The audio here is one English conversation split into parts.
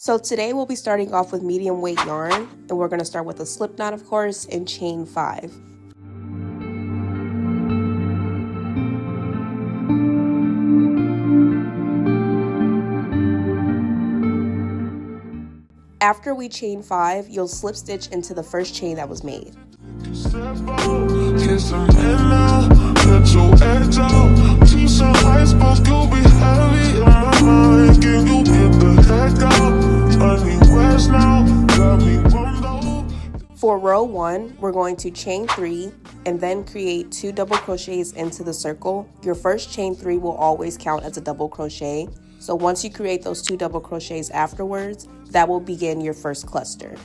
So today we'll be starting off with medium weight yarn, and we're going to start with a slip knot, of course, and chain 5. After we chain 5, you'll slip stitch into the first chain that was made. For row 1, we're going to chain 3 and then create 2 double crochets into the circle. Your first chain 3 will always count as a double crochet. So once you create those 2 double crochets afterwards, that will begin your first cluster.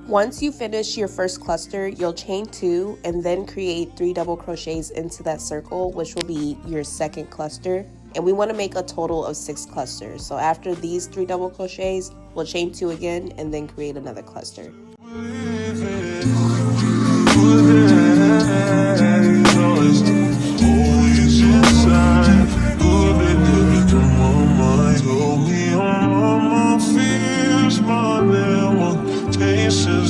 Once you finish your first cluster, you'll chain 2 and then create 3 double crochets into that circle, which will be your second cluster. And we want to make a total of 6 clusters. So after these 3 double crochets, we'll chain 2 again and then create another cluster.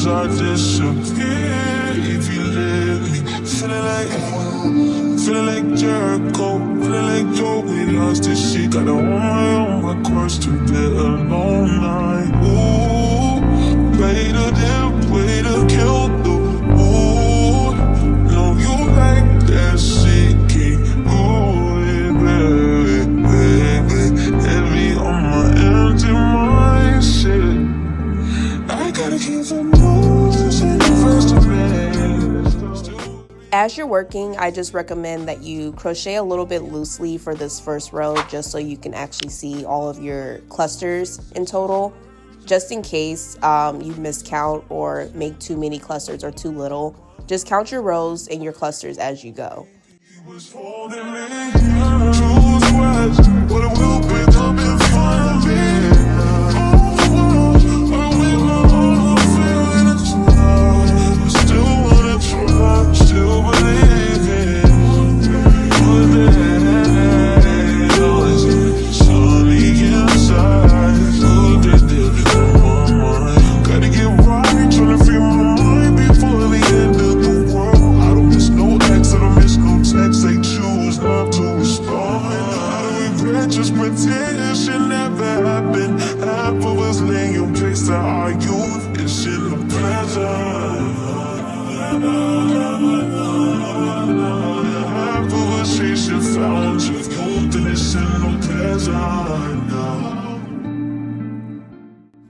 I disappear if you let me. Feeling like Jericho, feeling like Joe. We lost this shit. Got on my course to get alone night. Ooh, way to kill the mood. No, you like that shit. Ooh, baby, heavy on my empty mindset. I gotta keep the As you're working, I just recommend that you crochet a little bit loosely for this first row, just so you can actually see all of your clusters in total, just in case you miscount or make too many clusters or too little. Just count your rows and your clusters as you go.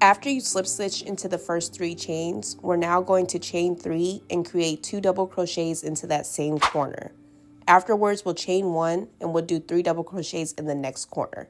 After you slip stitch into the first 3 chains, we're now going to chain 3 and create 2 double crochets into that same corner. Afterwards, we'll chain 1 and we'll do 3 double crochets in the next corner.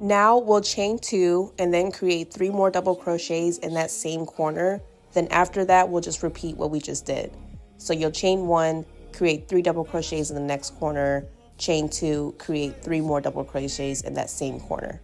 Now we'll chain 2 and then create 3 more double crochets in that same corner. Then after that, we'll just repeat what we just did. So you'll chain 1, create 3 double crochets in the next corner, chain 2, create 3 more double crochets in that same corner.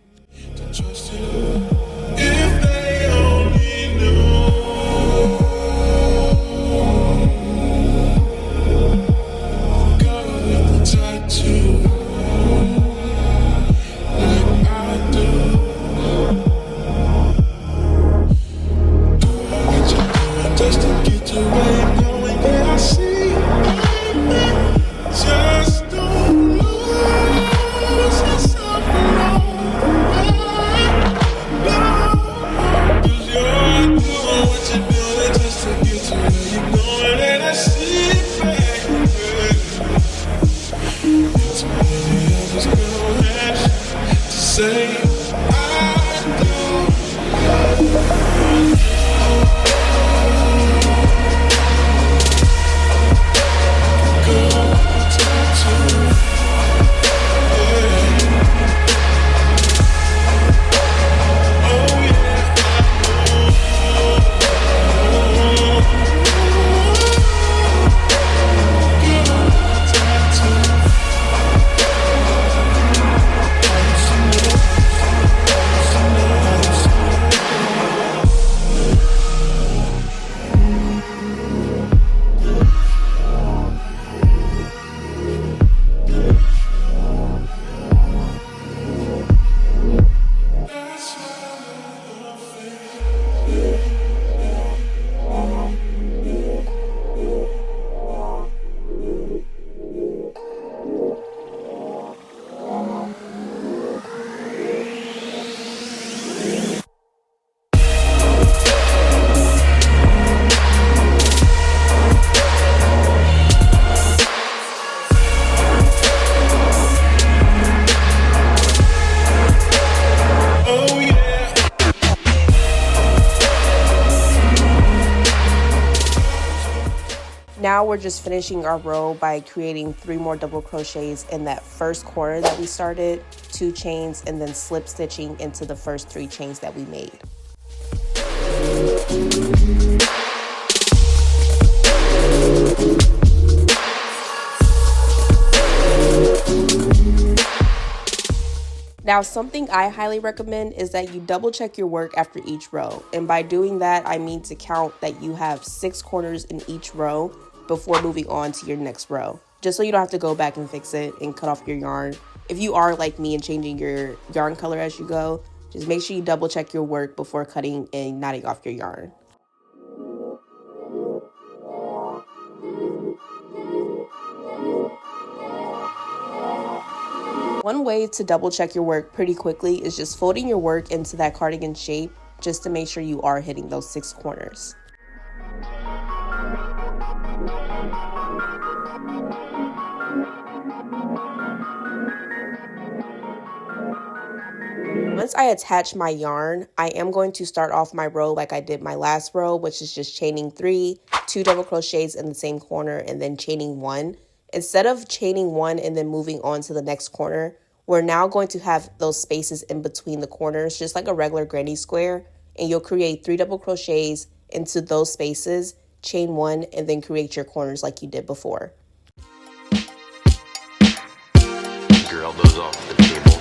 Just don't lose yourself along the way. now we're just finishing our row by creating 3 more double crochets in that first corner that we started, 2 chains, and then slip stitching into the first 3 chains that we made. Now, something I highly recommend is that you double check your work after each row. And by doing that, I mean to count that you have 6 corners in each row before moving on to your next row, just so you don't have to go back and fix it and cut off your yarn. If you are like me and changing your yarn color as you go, just make sure you double check your work before cutting and knotting off your yarn. One way to double check your work pretty quickly is just folding your work into that cardigan shape just to make sure you are hitting those 6 corners. Once I attach my yarn, I am going to start off my row like I did my last row, which is just chaining 3, 2 double crochets in the same corner, and then chaining 1. Instead of chaining 1 and then moving on to the next corner, we're now going to have those spaces in between the corners, just like a regular granny square, and you'll create 3 double crochets into those spaces, chain 1, and then create your corners like you did before. Your elbows off the table.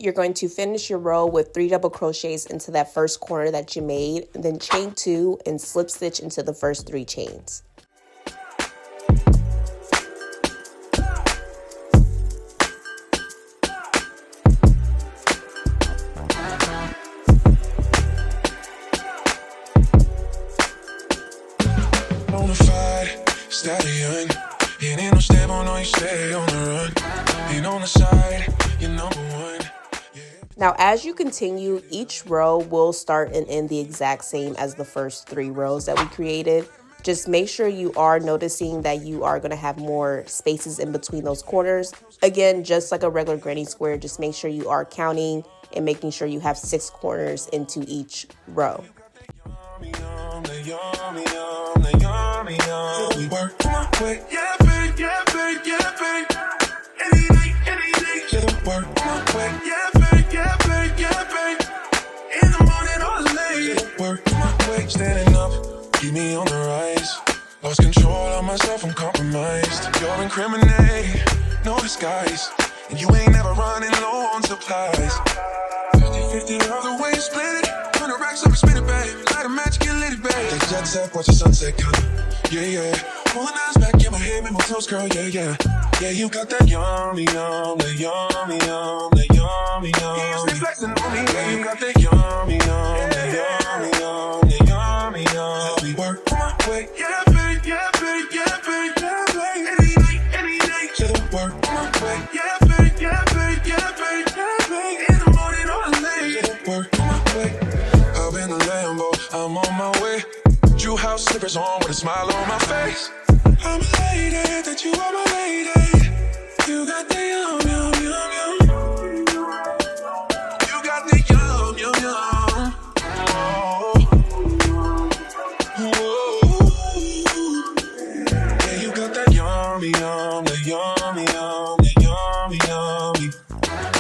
you're going to finish your row with 3 double crochets into that first corner that you made, and then chain 2 and slip stitch into the first 3 chains. Bonafide stallion, it ain't no stable, no, you stay on the run. Ain't on the side, you're number one. Now, as you continue, each row will start and end the exact same as the first 3 rows that we created. Just make sure you are noticing that you are going to have more spaces in between those corners. Again, just like a regular granny square, just make sure you are counting and making sure you have 6 corners into each row. We work my way, yeah, babe, yeah, babe, yeah, babe. Any day, yeah, work my way, yeah, babe, yeah, babe, yeah, babe. In the morning or late, yeah, work my way. Standing up, keep me on the rise. Lost control of myself, I'm compromised. You're incriminating, no disguise. And you ain't never running low on supplies. 50-50 of the way you split it. 100 racks up and spin it, babe. Light a match, get lit, babe. Take jet set, watch the sunset come. Yeah, yeah. Pulling eyes back in my head, make my toes curl, yeah, yeah. Yeah, you got that yummy, yum, that yummy, yum, that yummy, yum. Yeah, you flexing on me. Yeah, you got that yummy, yum, that yummy, yum, that yummy, yum. We work my way, yeah, babe, yeah, babe, yeah, babe, yeah, babe. Any day, yeah, work my way, yeah, babe, yeah, babe, yeah, babe, yeah, babe. In the morning or late, yeah, work my way. Up in the Lambo, I'm on my way. Drew house slippers on with a smile on my face. I'm a lady, that you are my lady. You got the yum, yum, yum, yum. You got the yum, yum, yum. Oh. Yeah, you got that yummy, yum, the yummy, yum, the yummy, yummy.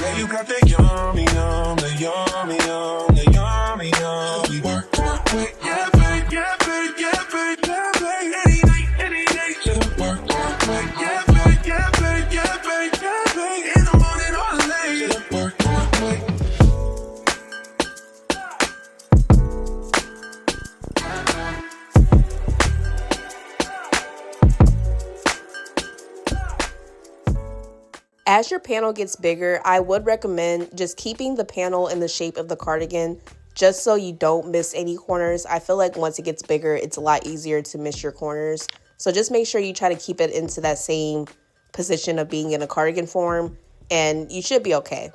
Yeah, you got that yummy, yum, the yummy, yum, the yummy, yum. We work my way, yeah, babe, yeah, babe, yeah, babe, yeah, babe. Any day, yeah, work my way, yeah, babe, yeah, babe, yeah, babe, yeah, babe. In the morning or late, yeah, work my way. As your panel gets bigger, I would recommend just keeping the panel in the shape of the cardigan just so you don't miss any corners. I feel like once it gets bigger, it's a lot easier to miss your corners. So just make sure you try to keep it into that same position of being in a cardigan form, and you should be okay.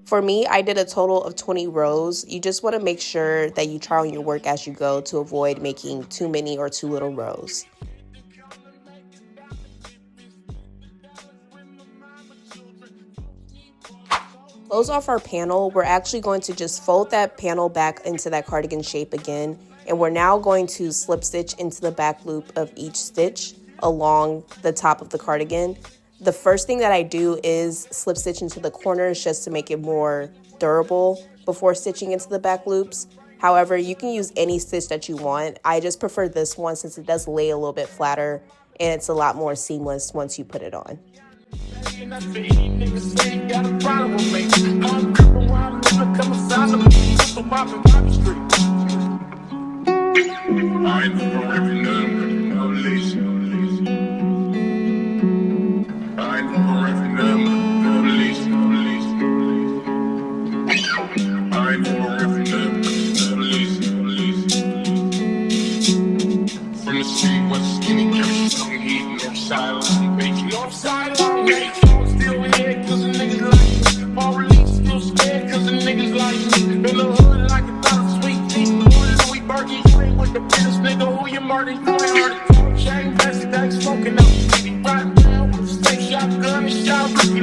For me, I did a total of 20 rows. You just want to make sure that you try on your work as you go to avoid making too many or too little rows. Close off our panel. We're actually going to just fold that panel back into that cardigan shape again, and we're now going to slip stitch into the back loop of each stitch along the top of the cardigan. The first thing that I do is slip stitch into the corners just to make it more durable before stitching into the back loops. However, you can use any stitch that you want. I just prefer this one since it does lay a little bit flatter and it's a lot more seamless once you put it on. Still here, cause a nigga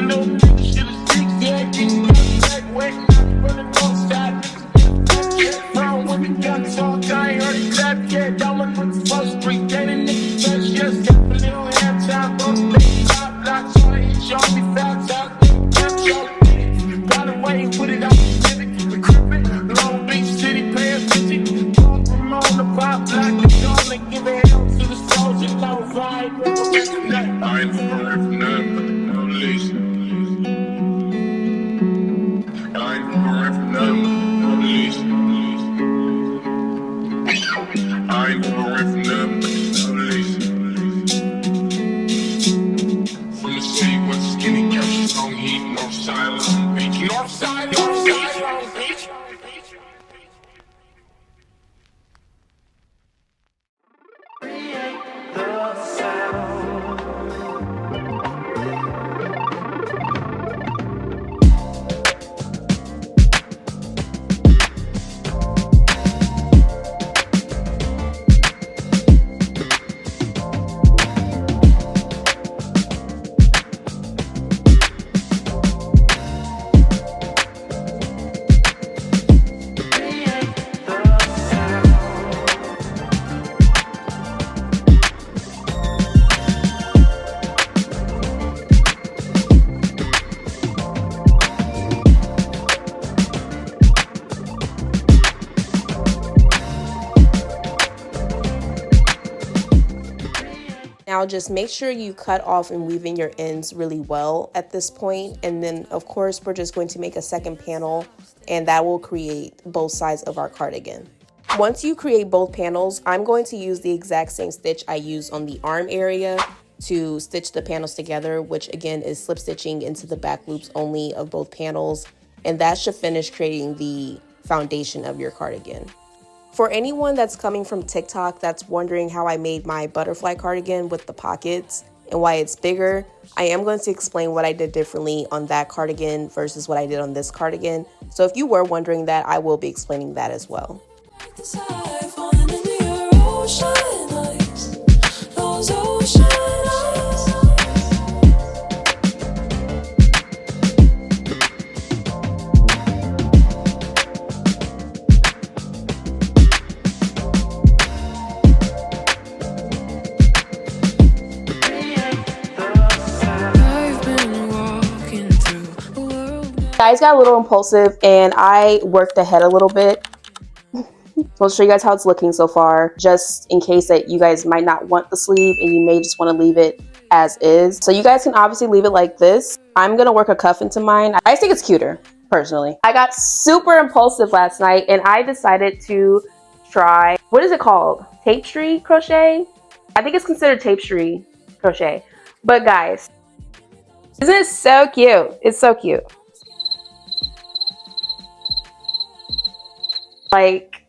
no nigga shit is big. Yeah, getting back wet, from the north side. Round with the guns all time, heard it clap, yeah, down with the first street. Dead in the best, yes, got a little halftime, both days, top blocks, all the hits, y'all be fast out. Got away with it, I'm civic, the crippin', Long Beach City, pay attention. From on the pop, like the dawn, and give a hell to the souls, you know, vibe. I ain't sorry for nothing, no least. I ain't sorry for nothing, no least. I ain't sorry for nothing, no least. From the city with skinny couches, long heat, north side, Long Beach, north side, Long Beach. Now just make sure you cut off and weave in your ends really well at this point. And then of course, we're just going to make a second panel and that will create both sides of our cardigan. Once you create both panels, I'm going to use the exact same stitch I used on the arm area to stitch the panels together, which again is slip stitching into the back loops only of both panels. And that should finish creating the foundation of your cardigan. For anyone that's coming from TikTok that's wondering how I made my butterfly cardigan with the pockets and why it's bigger, I am going to explain what I did differently on that cardigan versus what I did on this cardigan. So if you were wondering that, I will be explaining that as well. Guys got a little impulsive and I worked ahead a little bit. So I'll show you guys how it's looking so far, just in case that you guys might not want the sleeve and you may just want to leave it as is. So you guys can obviously leave it like this. I'm gonna work a cuff into mine. I just think it's cuter, personally. I got super impulsive last night and I decided to try, what is it called? Tapestry crochet? I think it's considered tapestry crochet. But guys, isn't it so cute? It's so cute. Like,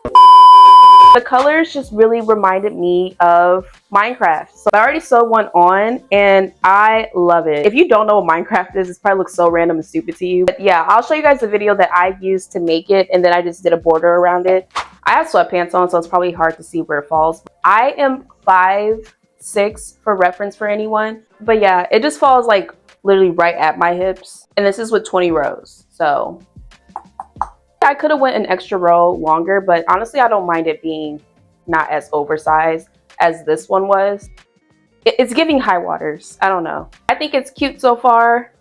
the colors just really reminded me of Minecraft. So I already sewed one on and I love it. If you don't know what Minecraft is, it probably looks so random and stupid to you. But yeah, I'll show you guys the video that I used to make it and then I just did a border around it. I have sweatpants on, so it's probably hard to see where it falls. I am 5'6" for reference for anyone. But yeah, it just falls like literally right at my hips. And this is with 20 rows. So I could have went an extra row longer, but honestly, I don't mind it being not as oversized as this one was. It's giving high waters. I don't know. I think it's cute so far.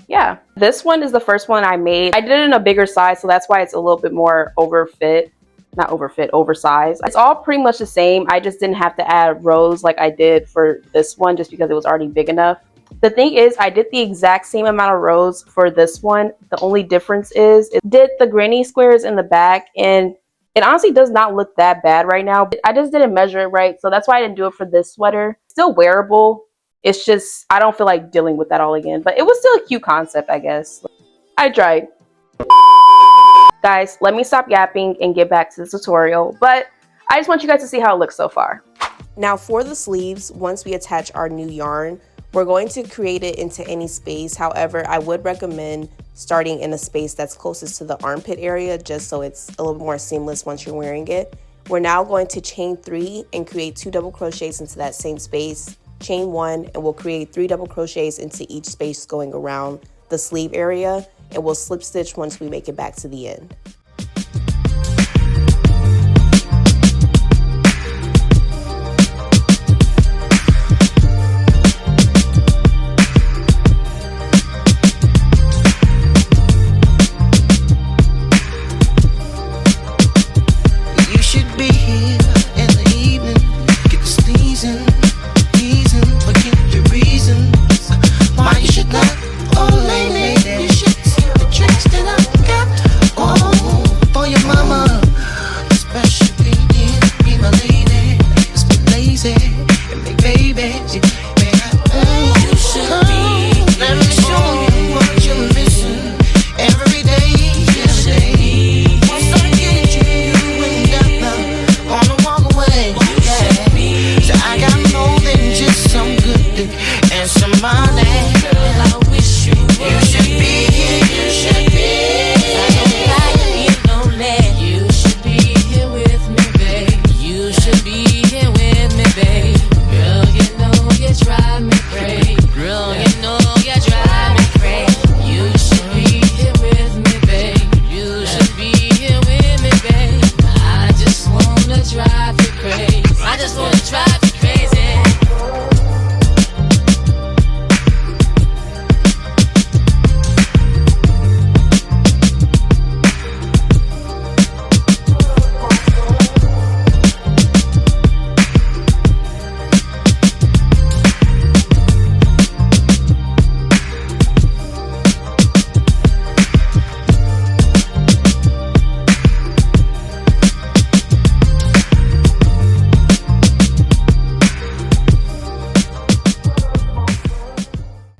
Yeah, this one is the first one I made. I did it in a bigger size, so that's why it's a little bit more oversized. It's all pretty much the same. I just didn't have to add rows like I did for this one just because it was already big enough. The thing is, I did the exact same amount of rows for this one. The only difference is it did the granny squares in the back, and it honestly does not look that bad right now. I just didn't measure it right, so that's why I didn't do it for this sweater. Still wearable. It's just, I don't feel like dealing with that all again, but it was still a cute concept, I guess. I tried. Guys, let me stop yapping and get back to the tutorial, but I just want you guys to see how it looks so far. Now for the sleeves, once we attach our new yarn, we're going to create it into any space. However, I would recommend starting in a space that's closest to the armpit area, just so it's a little more seamless once you're wearing it. We're now going to chain 3 and create 2 double crochets into that same space, chain 1, and we'll create 3 double crochets into each space going around the sleeve area, and we'll slip stitch once we make it back to the end.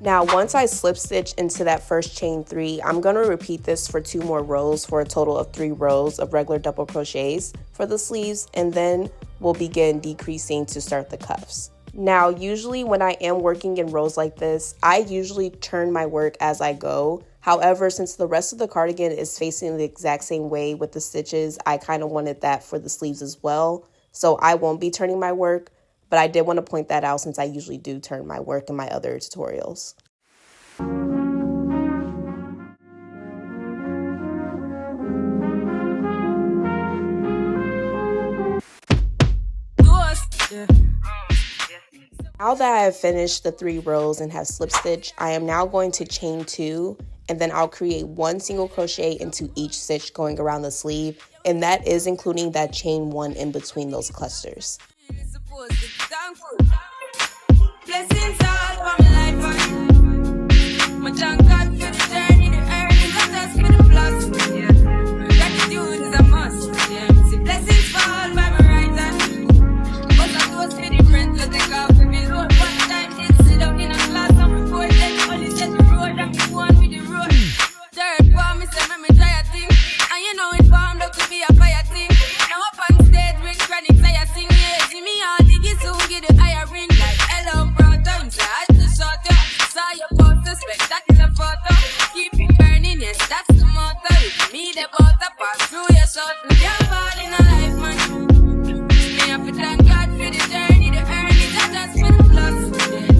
Now, once I slip stitch into that first chain 3, I'm going to repeat this for 2 more rows for a total of 3 rows of regular double crochets for the sleeves, and then we'll begin decreasing to start the cuffs. Now, usually when I am working in rows like this, I usually turn my work as I go. However, since the rest of the cardigan is facing the exact same way with the stitches, I kind of wanted that for the sleeves as well. So I won't be turning my work, but I did want to point that out since I usually do turn my work in my other tutorials. Now that I have finished the 3 rows and have slip stitch, I am now going to chain 2, and then I'll create 1 single crochet into each stitch going around the sleeve, and that is including that chain 1 in between those clusters. Blessings all for my life, my thank God for the journey, the earnings, and that's for the plus. Yeah. Gratitude is a must. Yeah. See, blessings fall by my right hand, but I was for the friends that take off with me road. One time did sit down in a class and report that only set the road and me go on with the road. Third for me say me try a thing, and you know it formed up to be a fire thing. Now up on stage with chronic fire sing, yeah. See me all diggy soon get the higher ring like hello brother. I just shot ya, saw your poster, spectacular photo. Keep it burning, yes, that's the motto. With me, the butter pass through your soul. You're fall in a life, man. Me have to thank God for the journey, the earnings, and just for the plus. Yeah.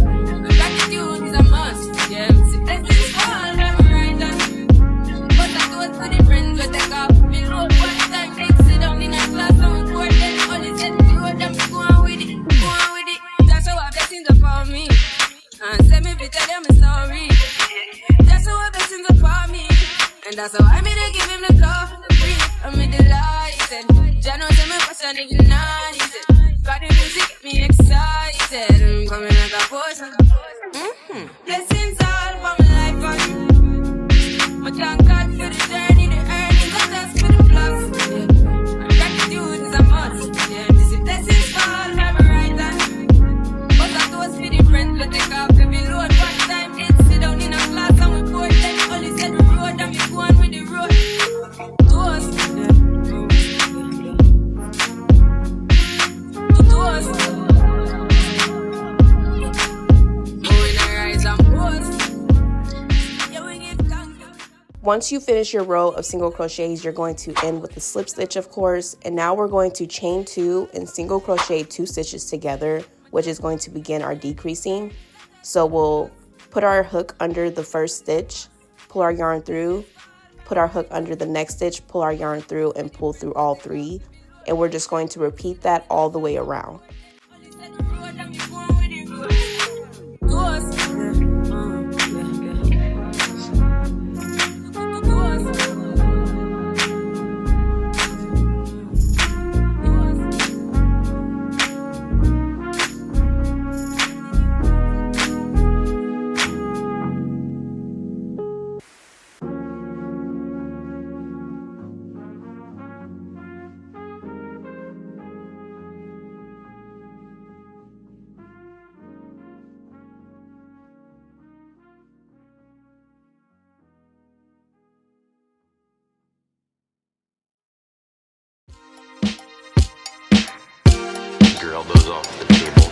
Gratitude is a must. Yeah, see, blessings fall by my right hand, but I do it for the friends who take off me road. One time they sit down in a class and we board them. Only said the road and me go on with it, go on with it. That's how I blessings upon me. And send me to tell them a story. That's how blessings upon me. And that's how I made to give him the glory. I'm delighted. Jah knows I'm a passion ignited. God the music get me excited. I'm coming like a poison. Blessings all for my life, and my thank God for the journey, the earnings, and that's for the plus. Yeah. And gratitude is a must. Yeah. This is blessings fall by my right hand, but I those for the friends that take off the load. One time did sit down in a class and we board them. Only said the road and me go on with the road. Toast, toast. Going to rise and post. Yeah, we give thanks. Once you finish your row of single crochets, you're going to end with a slip stitch, of course, and now we're going to chain 2 and single crochet 2 stitches together, which is going to begin our decreasing. So we'll put our hook under the first stitch, pull our yarn through, put our hook under the next stitch, pull our yarn through, and pull through all three. And we're just going to repeat that all the way around. Your elbows off the table.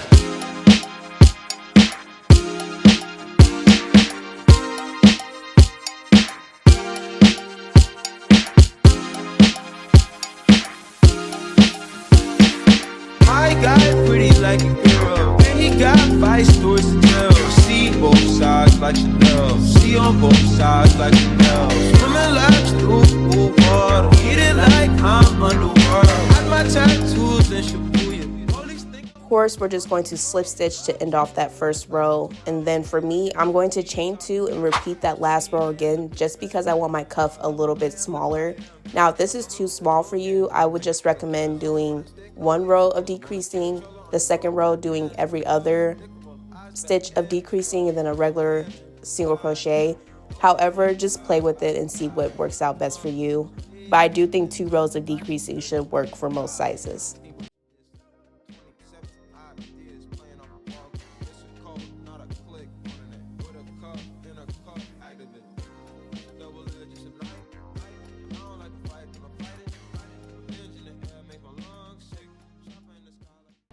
My guy pretty like a girl, and he got 5 stories to tell. See both sides like Chanel, see on both sides like Chanel. Swimming laps through pool water, eating like I'm underworld. Had my tattoos and Shibuya. All these things. Of course, we're just going to slip stitch to end off that first row. And then for me, I'm going to chain 2 and repeat that last row again, just because I want my cuff a little bit smaller. Now, if this is too small for you, I would just recommend doing 1 row of decreasing, the second row doing every other stitch of decreasing, and then a regular single crochet. However, just play with it and see what works out best for you. But I do think 2 rows of decreasing should work for most sizes.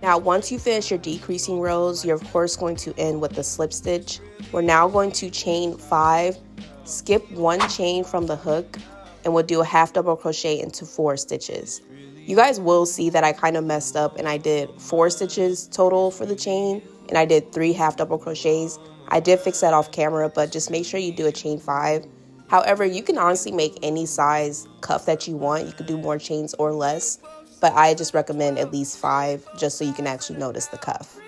Now, once you finish your decreasing rows, you're of course going to end with the slip stitch. We're now going to chain 5, skip 1 chain from the hook, and we'll do a half double crochet into 4 stitches. You guys will see that I kind of messed up and I did 4 stitches total for the chain, and I did 3 half double crochets. I did fix that off camera, but just make sure you do a chain 5. However, you can honestly make any size cuff that you want. You could do more chains or less, but I just recommend at least 5 just so you can actually notice the cuff.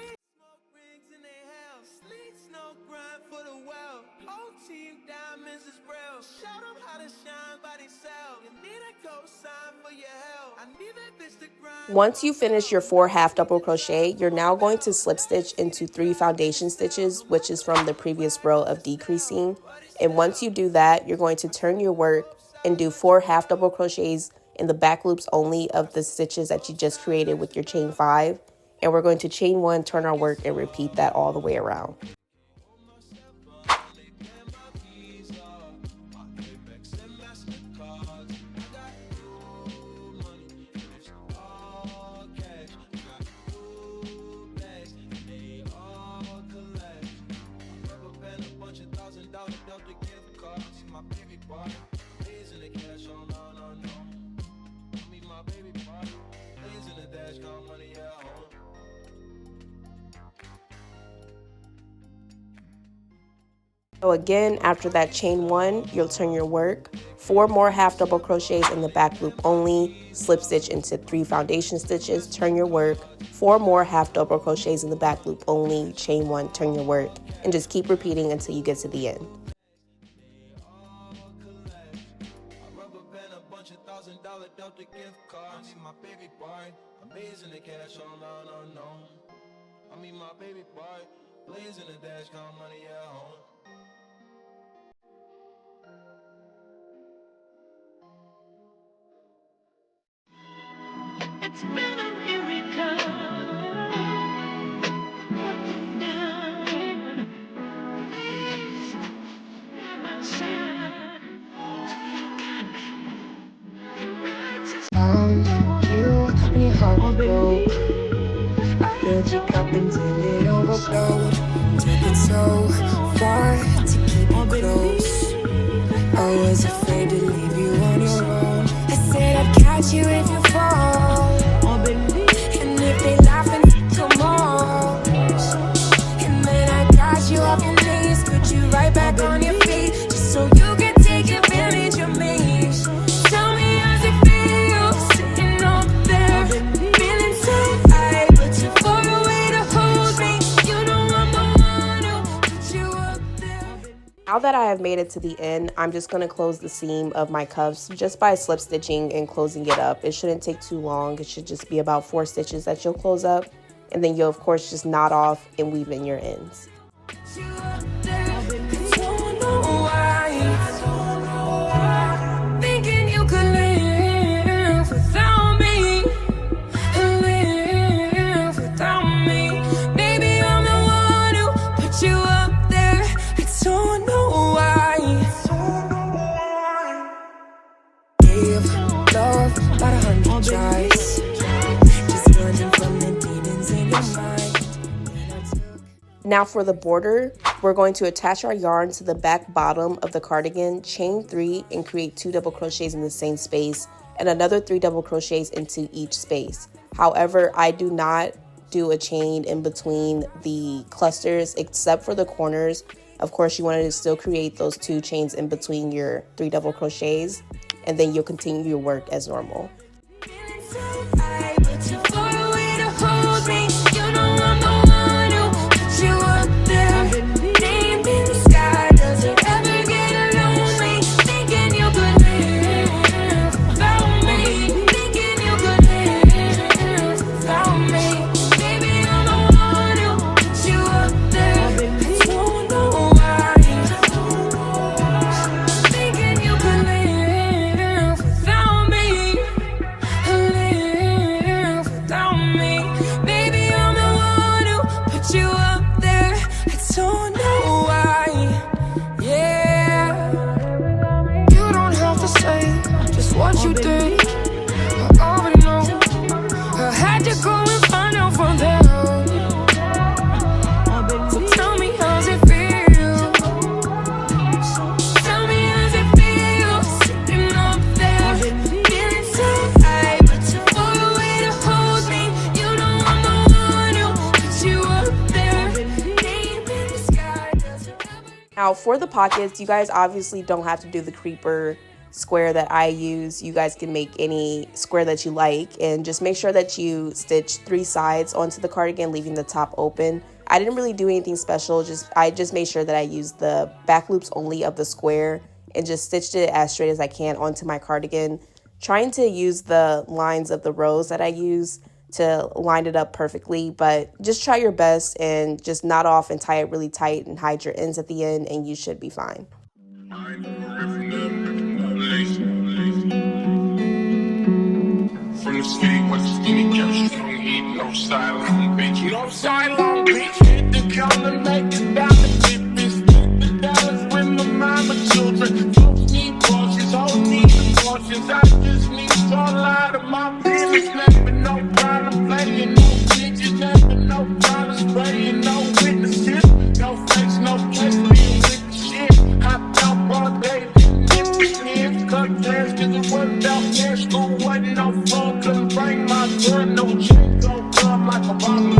Once you finish your 4 half double crochet, you're now going to slip stitch into 3 foundation stitches, which is from the previous row of decreasing. And once you do that, you're going to turn your work and do 4 half double crochets in the back loops only of the stitches that you just created with your chain 5. And we're going to chain 1, turn our work, and repeat that all the way around. So again, after that chain 1, you'll turn your work, 4 more half double crochets in the back loop only, slip stitch into 3 foundation stitches, turn your work, 4 more half double crochets in the back loop only, chain 1, turn your work, and just keep repeating until you get to the end. It's been a miracle. Up and down. Please, by my side. You taught me how to go. I filled your cup until it overflowed. Took it so far to keep you close. I was afraid to leave you on your own. I said I'd catch you if you fall. And if they laugh and come on, put you right back on your feet, just so you can take advantage of me. Tell me how's it feel sitting up there, feeling so high, but too far away to hold me. You know I'm the one who put you up there. Now that I have made it to the end, I'm just going to close the seam of my cuffs just by slip stitching and closing it up. It shouldn't take too long. It should just be about 4 stitches that you'll close up. And then you'll, of course, just knot off and weave in your ends. You up there, I don't know why. Thinking you could live without me, live without me. Maybe I'm the one who put you up there. I don't know why. Give love about 100 tries. Just running from the demons in your mind. Now for the border, we're going to attach our yarn to the back bottom of the cardigan, chain 3 and create 2 double crochets in the same space and another 3 double crochets into each space. However, I do not do a chain in between the clusters except for the corners. Of course, you want to still create those 2 chains in between your 3 double crochets, and then you'll continue your work as normal. Feeling so high, but too far away to hold me. You know I'm the one who put you up there. Name in the sky, does it ever get lonely? Thinking you could live without me. Thinking you could live without me. Maybe I'm the one who put you up there. I don't know why. Thinking you could live without me, live without me. Maybe I'm the one who put you up there. I don't know why. Yeah. You don't have to say just what you did. I already know. I had to go and find out from them. So tell me how's it feel? Tell me how's it feel sitting up there, feeling so high, but too far away to hold me. You know I'm the one who put you up there. Name in the sky, does it ever? Now for the pockets, you guys obviously don't have to do the creeper square that I use. You guys can make any square that you like, and just make sure that you stitch 3 sides onto the cardigan, leaving the top open. I didn't really do anything special, I just made sure that I used the back loops only of the square and just stitched it as straight as I can onto my cardigan, trying to use the lines of the rows that I use to line it up perfectly. But just try your best and just knot off and tie it really tight and hide your ends at the end, and you should be fine. From the city, what's the skinny couch? Don't eat no silent bitch. No silent bitch. Hit the counter, make it down the dip. Hit the dollars with my mama children. Folks need portions, hoes need portions. I just need to lie to my business. Never no problem playing, no bitches. Never no problem spraying, no witnesses. No face, no place, being with the shit. Hopped out all day, dip the skin. Cut plans, cause it worked out. Yeah, school wasn't no fun. Couldn't bring my gun, no chain, don't come like a bomb.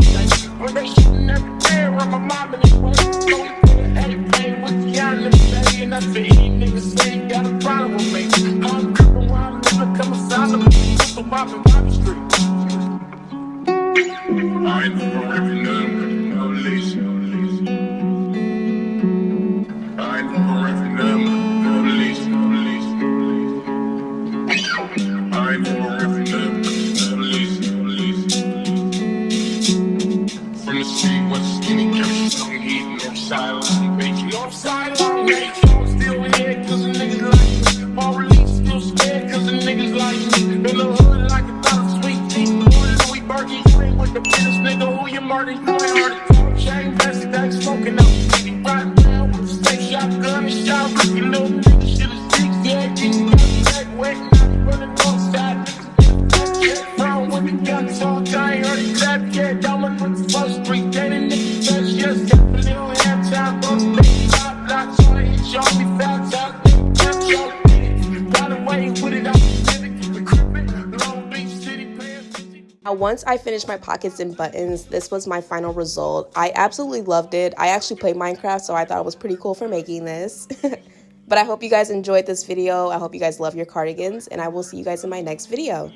When they shooting every day around my mom and they wait. So we put an AK with Keanu and say, and that's for any niggas say you got a problem with me. I'm crippin' while I'm living, come aside of me. So mopping Bobby Street. I ain't never ripping them, no leash. I ain't never ripping them, no leash, no leash. I ain't never ripping them, no leash, no leash. From the street, what's the skinny couch? Don't eat no silent bitch. No silent bitch. I'm still here cause the niggas like me. All release still scared cause the niggas like me. In the hood like a dollar sweet tea. Louis Berkey, you ain't with the business nigga. Who you murder? You ain't heard it. Chain vest, they smoking up. Nigga riding down with the state shotgun and shot. Looking little nigga shit is six. Yeah, getting back wet. Not running on side. Niggas brown with the guns all time. Heard it clap. Yeah, diamond with the first street. Dead and niggas best. Yes, got a little half time. On the big top blocks. On the hit, y'all be fast out. Got y'all did it. Got away with it. I'm the crippin'. Long Beach City, Pan City. Now once I finished my pockets and buttons, this was my final result. I absolutely loved it. I actually played Minecraft, so I thought it was pretty cool for making this. But I hope you guys enjoyed this video. I hope you guys love your cardigans, and I will see you guys in my next video.